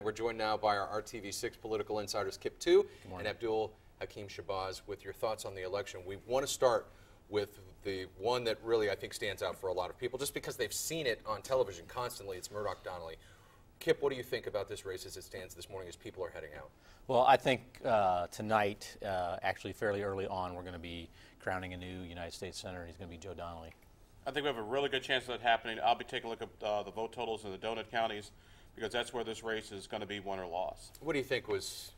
We're joined now by our RTV6 political insiders, Kip 2 and Abdul Hakim-Shabazz, with your thoughts on the election. We want to start with the one that really I think stands out for a lot of people, just because they've seen it on television constantly. It's Murdoch-Donnelly. Kip, what do you think about this race as it stands this morning as people are heading out? Well, I think tonight, actually fairly early on, we're going to be crowning a new United States Senator. He's going to be Joe Donnelly. I think we have a really good chance of that happening. I'll be taking a look at the vote totals in the donut counties, because that's where this race is going to be won or lost. What do you think was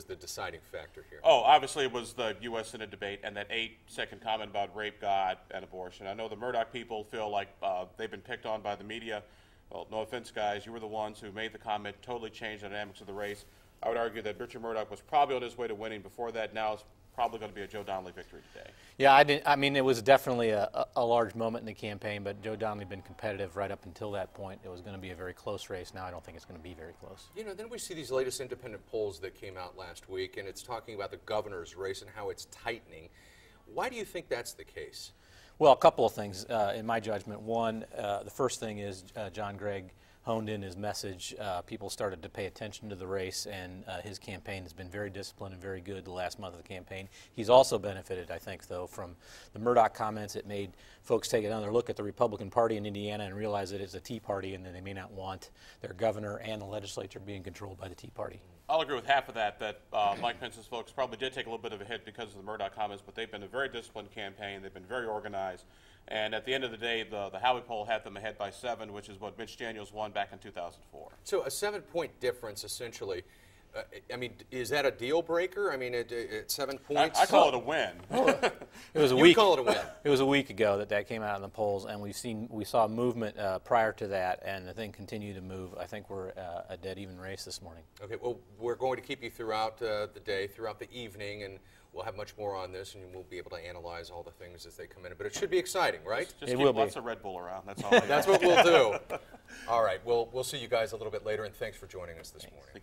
the deciding factor here? Oh, obviously it was the U.S. Senate debate and that 8-second comment about rape, God, and abortion. I know the Murdoch people feel like they've been picked on by the media. Well, no offense, guys. You were the ones who made the comment, totally changed the dynamics of the race. I would argue that Richard Murdoch was probably on his way to winning before that. Now it's probably going to be a Joe Donnelly victory today. Yeah, I mean, it was definitely a large moment in the campaign, but Joe Donnelly had been competitive right up until that point. It was going to be a very close race. Now I don't think it's going to be very close. You know, then we see these latest independent polls that came out last week, and it's talking about the governor's race and how it's tightening. Why do you think that's the case? Well, a couple of things in my judgment. One, the first thing is John Gregg honed in his message. People started to pay attention to the race, and his campaign has been very disciplined and very good the last month of the campaign. He's also benefited, I think, though, from the Murdoch comments. It made folks take another look at the Republican Party in Indiana and realize that it's a Tea Party and that they may not want their governor and the legislature being controlled by the Tea Party. I'll agree with half of that Mike Pence's folks probably did take a little bit of a hit because of the Murdoch comments, but they've been a very disciplined campaign. They've been very organized. And at the end of the day, the Howey poll had them ahead by 7, which is what Mitch Daniels won back in 2004. So a 7-point difference, essentially. I mean, is that a deal breaker? I mean, at 7 points? I call it a win. It was a you week. Call it a win. It was a week ago that came out in the polls, and we saw movement prior to that, and the thing continued to move. I think we're a dead even race this morning. Okay. Well, we're going to keep you throughout the day, throughout the evening, and we'll have much more on this, and we'll be able to analyze all the things as they come in. But it should be exciting, right? Just keep lots of Red Bull around. That's all. That's what we'll do. All right. We'll see you guys a little bit later, and thanks for joining us this morning.